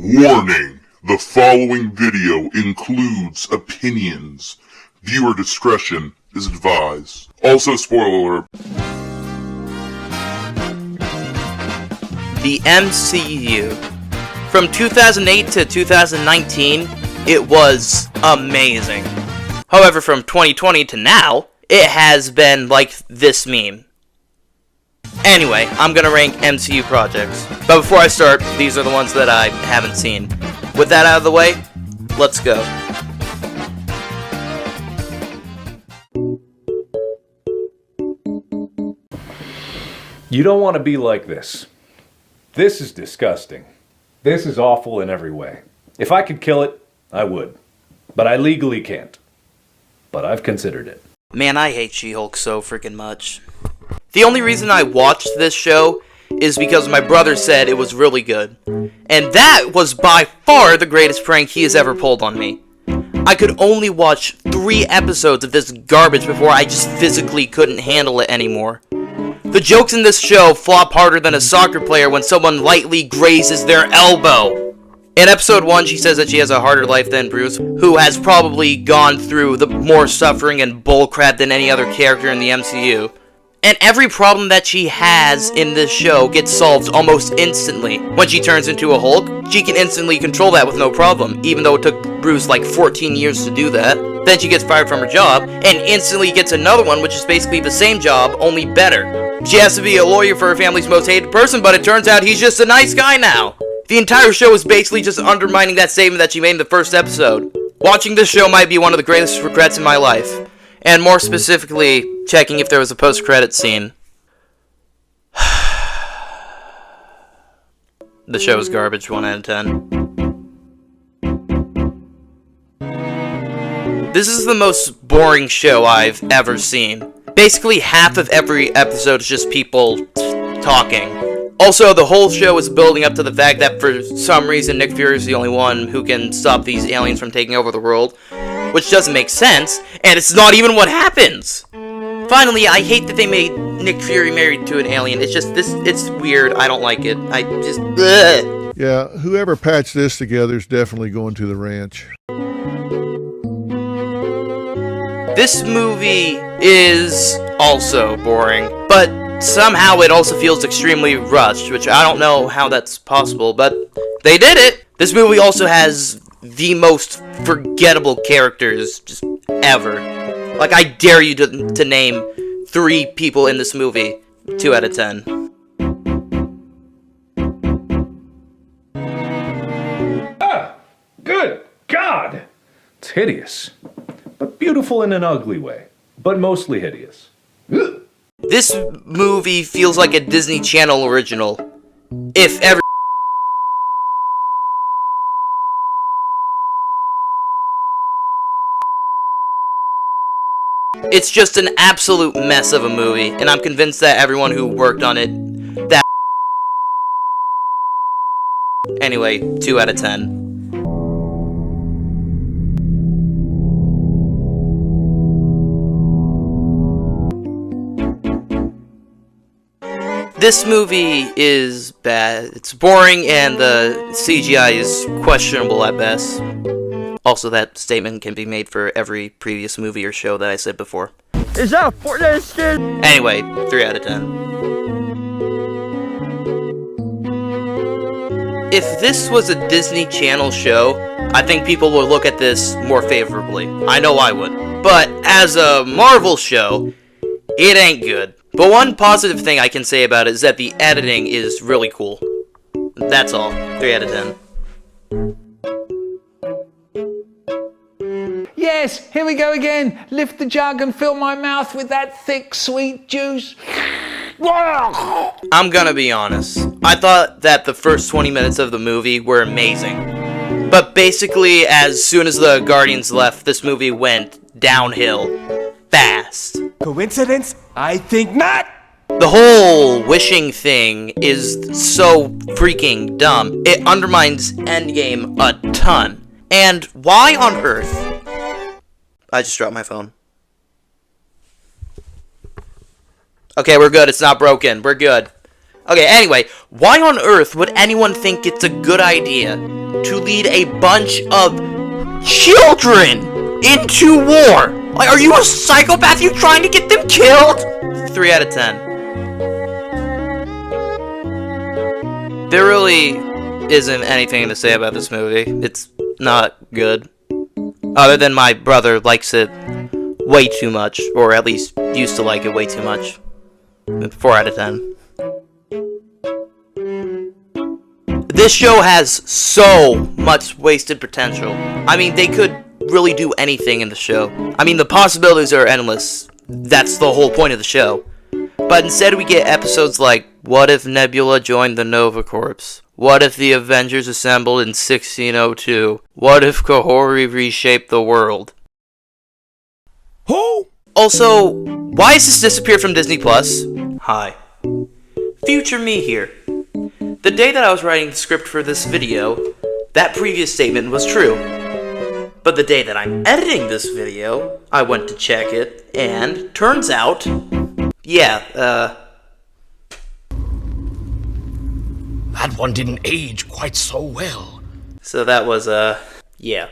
Warning! The following video includes opinions. Viewer discretion is advised. Also, spoiler alert. The MCU. From 2008 to 2019, it was amazing. However, from 2020 to now, it has been like this meme. Anyway, I'm gonna rank MCU projects. But before I start, these are the ones that I haven't seen. With that out of the way, let's go. You don't want to be like this. This is disgusting. This is awful in every way. If I could kill it, I would. But I legally can't. But I've considered it. Man, I hate She-Hulk so freaking much. The only reason I watched this show is because my brother said it was really good. And that was by far the greatest prank he has ever pulled on me. I could only watch 3 episodes of this garbage before I just physically couldn't handle it anymore. The jokes in this show flop harder than a soccer player when someone lightly grazes their elbow. In episode 1, she says that she has a harder life than Bruce, who has probably gone through the more suffering and bullcrap than any other character in the MCU. And every problem that she has in this show gets solved almost instantly. When she turns into a Hulk, she can instantly control that with no problem, even though it took Bruce like 14 years to do that. Then she gets fired from her job, and instantly gets another one, which is basically the same job, only better. She has to be a lawyer for her family's most hated person, but it turns out he's just a nice guy now. The entire show is basically just undermining that statement that she made in the first episode. Watching this show might be one of the greatest regrets in my life. And more specifically, checking if there was a post-credit scene. The show is garbage, 1 out of 10. This is the most boring show I've ever seen. Basically, half of every episode is just people talking. Also, the whole show is building up to the fact that for some reason Nick Fury is the only one who can stop these aliens from taking over the world. Which doesn't make sense, and it's not even what happens! Finally, I hate that they made Nick Fury married to an alien. It's just, it's weird. I don't like it. I just, ugh. Yeah, whoever patched this together is definitely going to the ranch. This movie is also boring, but somehow it also feels extremely rushed, which I don't know how that's possible, but they did it! This movie also has the most forgettable characters just ever. Like, I dare you to name 3 people in this movie. 2 out of 10. Ah! Good God! It's hideous. But beautiful in an ugly way. But mostly hideous. Ugh. This movie feels like a Disney Channel original. If ever. It's just an absolute mess of a movie, and I'm convinced that everyone who worked on it, Anyway, 2 out of 10. This movie is bad. It's boring, and the CGI is questionable at best. Also, that statement can be made for every previous movie or show that I said before. Is that a Fortnite skin? Anyway, 3 out of 10. If this was a Disney Channel show, I think people would look at this more favorably. I know I would. But as a Marvel show, it ain't good. But one positive thing I can say about it is that the editing is really cool. That's all. 3 out of 10. Yes, here we go again. Lift the jug and fill my mouth with that thick, sweet juice. I'm gonna be honest. I thought that the first 20 minutes of the movie were amazing. But basically, as soon as the Guardians left, this movie went downhill. Fast. Coincidence? I think not! The whole wishing thing is so freaking dumb. It undermines Endgame a ton. And why on earth? I just dropped my phone. Okay, we're good. It's not broken. We're good. Okay, anyway, why on earth would anyone think it's a good idea to lead a bunch of children into war? Like, are you a psychopath? You trying to get them killed? 3 out of 10. There really isn't anything to say about this movie. It's not good. Other than my brother likes it way too much, or at least used to like it way too much. 4 out of 10. This show has so much wasted potential. I mean, they could really do anything in the show. I mean, the possibilities are endless. That's the whole point of the show. But instead we get episodes like, what if Nebula joined the Nova Corps? What if the Avengers assembled in 1602? What if Kahori reshaped the world? Who? Also, why has this disappeared from Disney Plus? Hi. Future me here. The day that I was writing the script for this video, that previous statement was true. But the day that I'm editing this video, I went to check it, and turns out, yeah, That one didn't age quite so well. so that was, yeah.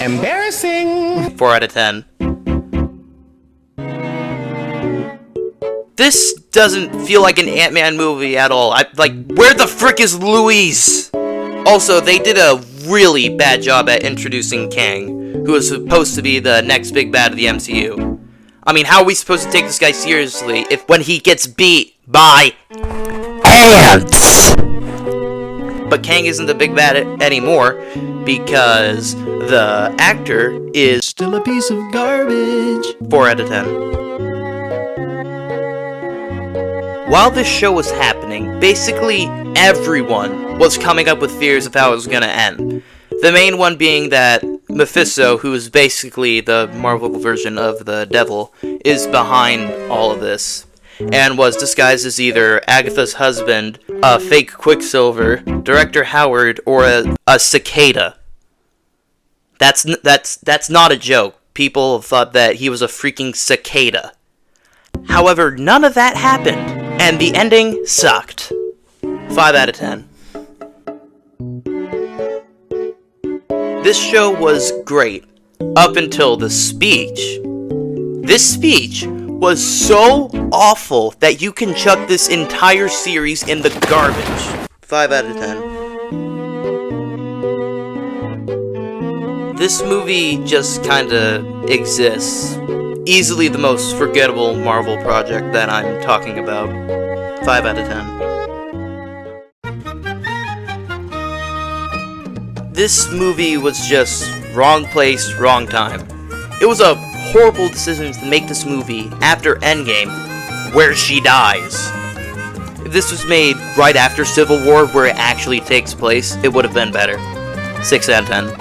Embarrassing. 4 out of 10. This doesn't feel like an Ant-Man movie at all. Where the frick is Louise? Also, they did a really bad job at introducing Kang, who is supposed to be the next big bad of the MCU. I mean, how are we supposed to take this guy seriously if when he gets beat by ants? But Kang isn't the big bad anymore because the actor is Still a piece of garbage. 4 out of 10. While this show was happening, basically everyone was coming up with theories of how it was gonna end. The main one being that Mephisto, who is basically the Marvel version of the devil, is behind all of this, and was disguised as either Agatha's husband, a fake Quicksilver, Director Howard, or a cicada. That's not a joke. People thought that he was a freaking cicada. However, none of that happened, and the ending sucked. 5 out of 10. This show was great, up until the speech. This speech was so awful that you can chuck this entire series in the garbage. 5 out of 10. This movie just kinda exists. Easily the most forgettable Marvel project that I'm talking about. 5 out of 10. This movie was just wrong place, wrong time. It was a horrible decision to make this movie after Endgame, where she dies. If this was made right after Civil War, where it actually takes place, it would have been better. 6 out of 10.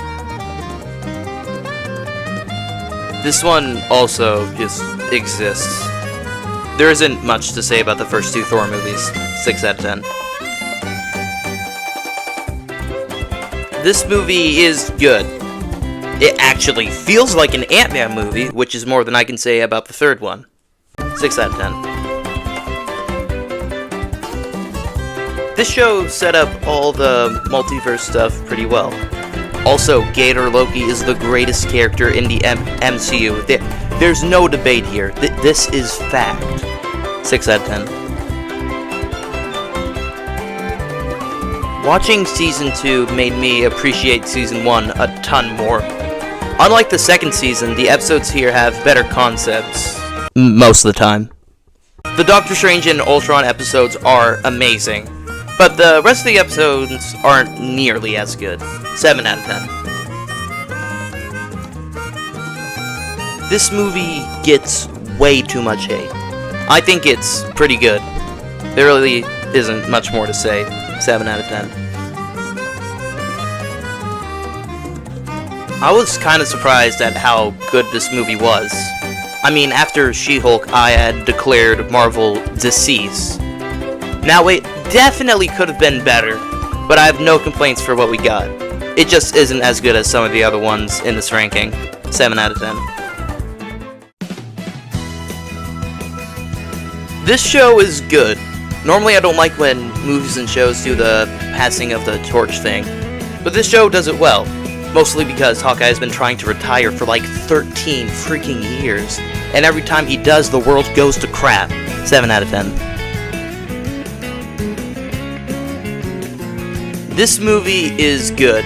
This one also just exists. There isn't much to say about the first 2 Thor movies. 6 out of 10. This movie is good. It actually feels like an Ant-Man movie, which is more than I can say about the third one. 6 out of 10. This show set up all the multiverse stuff pretty well. Also, Gator Loki is the greatest character in the MCU. There's no debate here. This is fact. 6 out of 10. Watching Season 2 made me appreciate Season 1 a ton more. Unlike the second season, the episodes here have better concepts. Most of the time. The Doctor Strange and Ultron episodes are amazing, but the rest of the episodes aren't nearly as good. 7 out of 10. This movie gets way too much hate. I think it's pretty good. There really isn't much more to say. 7 out of 10. I was kind of surprised at how good this movie was. I mean, after She-Hulk, I had declared Marvel deceased. Now, it definitely could have been better, but I have no complaints for what we got. It just isn't as good as some of the other ones in this ranking. 7 out of 10. This show is good. Normally I don't like when movies and shows do the passing of the torch thing, but this show does it well. Mostly because Hawkeye has been trying to retire for like 13 freaking years, and every time he does, the world goes to crap. 7 out of 10. This movie is good.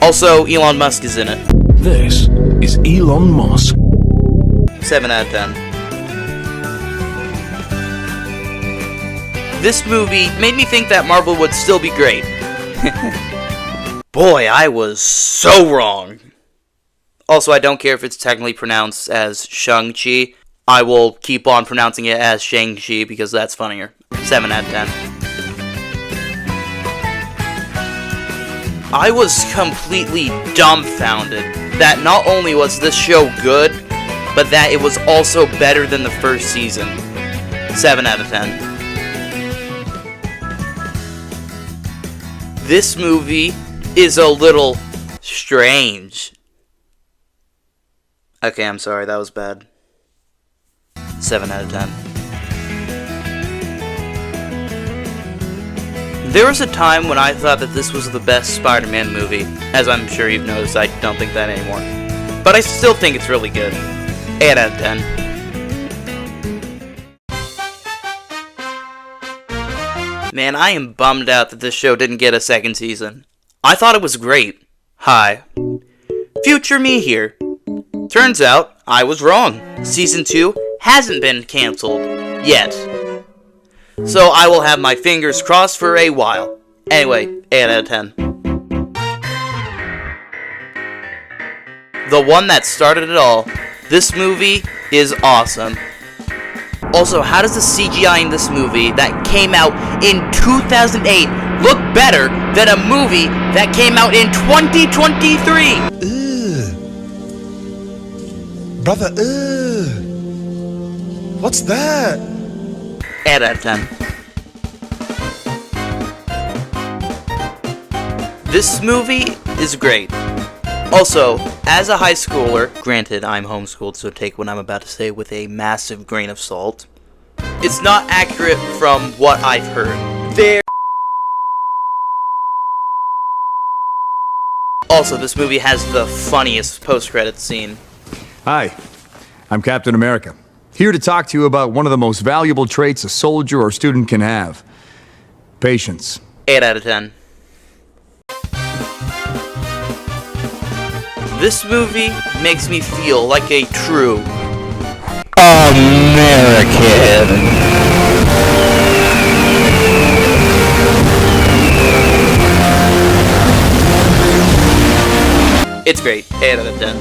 Also, Elon Musk is in it. This is Elon Musk. 7 out of 10. This movie made me think that Marvel would still be great. Boy, I was so wrong. Also, I don't care if it's technically pronounced as Shang-Chi. I will keep on pronouncing it as Shang-Chi because that's funnier. 7 out of 10. I was completely dumbfounded that not only was this show good, but that it was also better than the first season. 7 out of 10. This movie is a little strange. Okay, I'm sorry, that was bad. 7 out of 10. There was a time when I thought that this was the best Spider-Man movie. As I'm sure you've noticed, I don't think that anymore. But I still think it's really good. 8 out of 10. Man, I am bummed out that this show didn't get a second season. I thought it was great. Hi. Future me here. Turns out, I was wrong. Season 2 hasn't been cancelled. Yet. So I will have my fingers crossed for a while. Anyway, 8 out of 10. The one that started it all. This movie is awesome. Also, how does the CGI in this movie that came out in 2008 look better than a movie that came out in 2023? Brother, what's that? 8 out of 10. This movie is great. Also, as a high schooler, granted I'm homeschooled, so take what I'm about to say with a massive grain of salt. It's not accurate from what I've heard. Also, this movie has the funniest post-credits scene. Hi, I'm Captain America, here to talk to you about one of the most valuable traits a soldier or student can have. Patience. 8 out of 10. This movie makes me feel like a true American. It's great. 8 out of 10.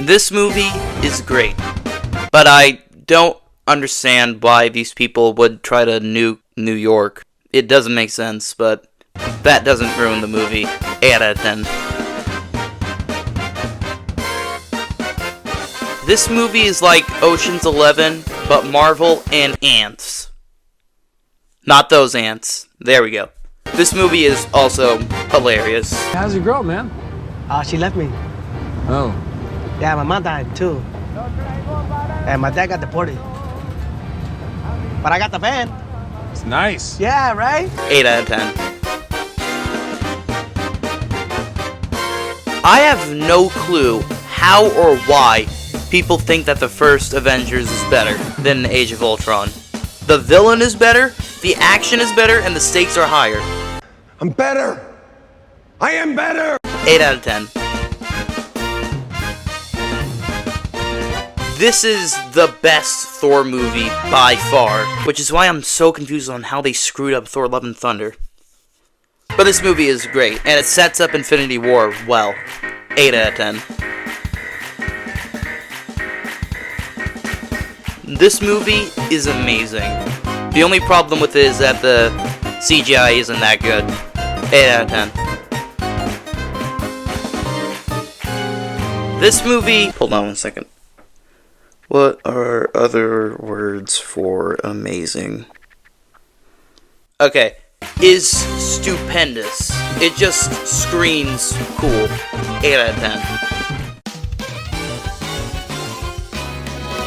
This movie is great, but I don't understand why these people would try to nuke New York. It doesn't make sense, but that doesn't ruin the movie. 8 out of 10. This movie is like Ocean's 11, but Marvel and ants. Not those ants. There we go. This movie is also hilarious. How's your girl, man? She left me. Oh. Yeah, my mom died too. And my dad got deported. But I got the van. It's nice. Yeah, right? 8 out of 10. I have no clue how or why people think that the first Avengers is better than Age of Ultron. The villain is better, the action is better, and the stakes are higher. I'm better. I am better. 8 out of 10. This is the best Thor movie by far, which is why I'm so confused on how they screwed up Thor Love and Thunder. But this movie is great, and it sets up Infinity War well. 8 out of 10. This movie is amazing. The only problem with it is that the CGI isn't that good. 8 out of 10. This movie... Hold on 1 second. What are other words for amazing? Okay. Is stupendous. It just screams cool. 8 out of 10.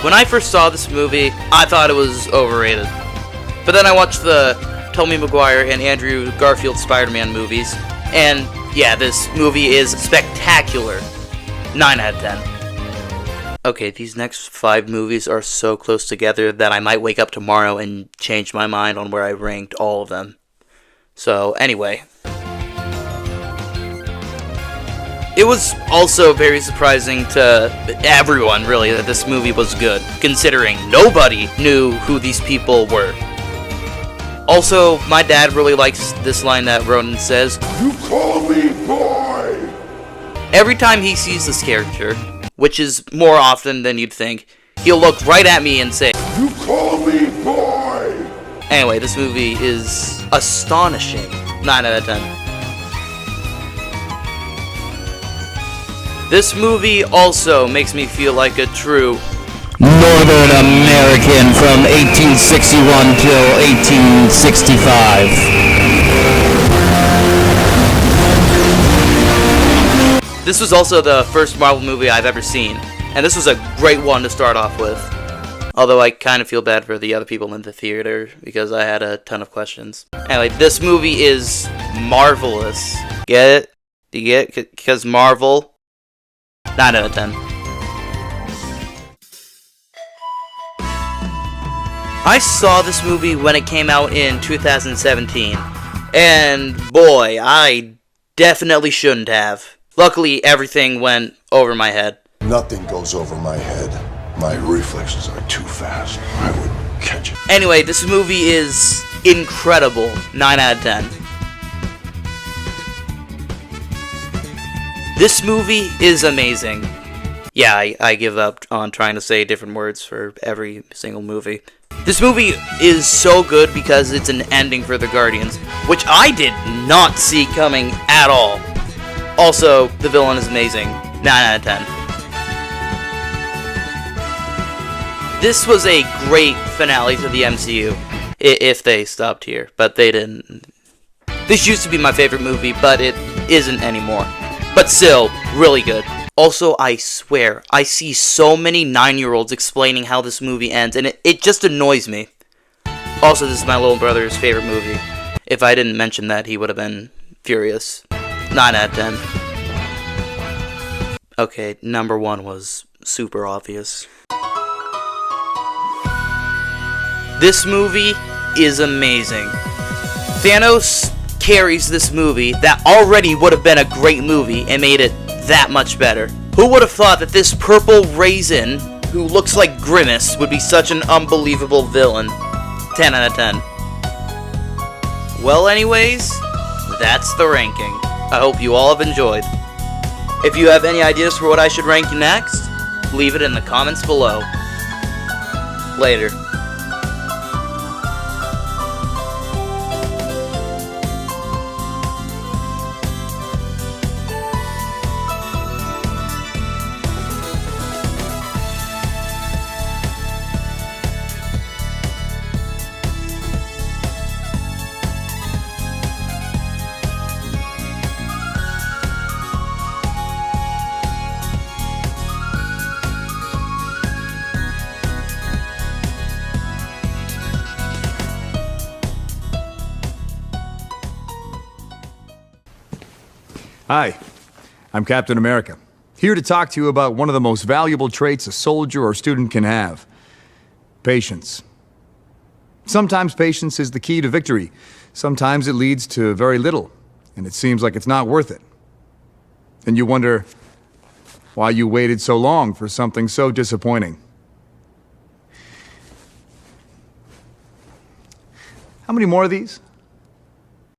When I first saw this movie, I thought it was overrated. But then I watched the Tobey Maguire and Andrew Garfield Spider-Man movies, and yeah, this movie is spectacular. 9 out of 10. Okay, these next 5 movies are so close together that I might wake up tomorrow and change my mind on where I ranked all of them. So, anyway. It was also very surprising to everyone, really, that this movie was good, considering nobody knew who these people were. Also, my dad really likes this line that Ronan says, You call me boy! Every time he sees this character, which is more often than you'd think, he'll look right at me and say, You call me boy! Anyway, this movie is astonishing. 9 out of 10. This movie also makes me feel like a true Northern American from 1861 till 1865. This was also the first Marvel movie I've ever seen, and this was a great one to start off with. Although I kind of feel bad for the other people in the theater because I had a ton of questions. Anyway, this movie is marvelous. Get it? Do you get it? Because Marvel. 9 out of 10. I saw this movie when it came out in 2017, and boy, I definitely shouldn't have. Luckily, everything went over my head. Nothing goes over my head. My reflexes are too fast. I would catch it. Anyway, this movie is incredible. 9 out of 10. This movie is amazing. Yeah, I give up on trying to say different words for every single movie. This movie is so good because it's an ending for the Guardians, which I did not see coming at all. Also, the villain is amazing. 9 out of 10. This was a great finale to the MCU, if they stopped here, but they didn't. This used to be my favorite movie, but it isn't anymore. But still, really good. Also, I swear, I see so many 9-year-olds explaining how this movie ends, and it just annoys me. Also, this is my little brother's favorite movie. If I didn't mention that, he would have been furious. 9 out of 10. Okay, number 1 was super obvious. This movie is amazing. Thanos carries this movie that already would have been a great movie and made it that much better. Who would have thought that this purple raisin, who looks like Grimace, would be such an unbelievable villain? 10 out of 10. Well, anyways, that's the ranking. I hope you all have enjoyed. If you have any ideas for what I should rank next, leave it in the comments below. Later. Hi, I'm Captain America, here to talk to you about one of the most valuable traits a soldier or student can have: patience. Sometimes patience is the key to victory. Sometimes it leads to very little, and it seems like it's not worth it. And you wonder why you waited so long for something so disappointing. How many more of these?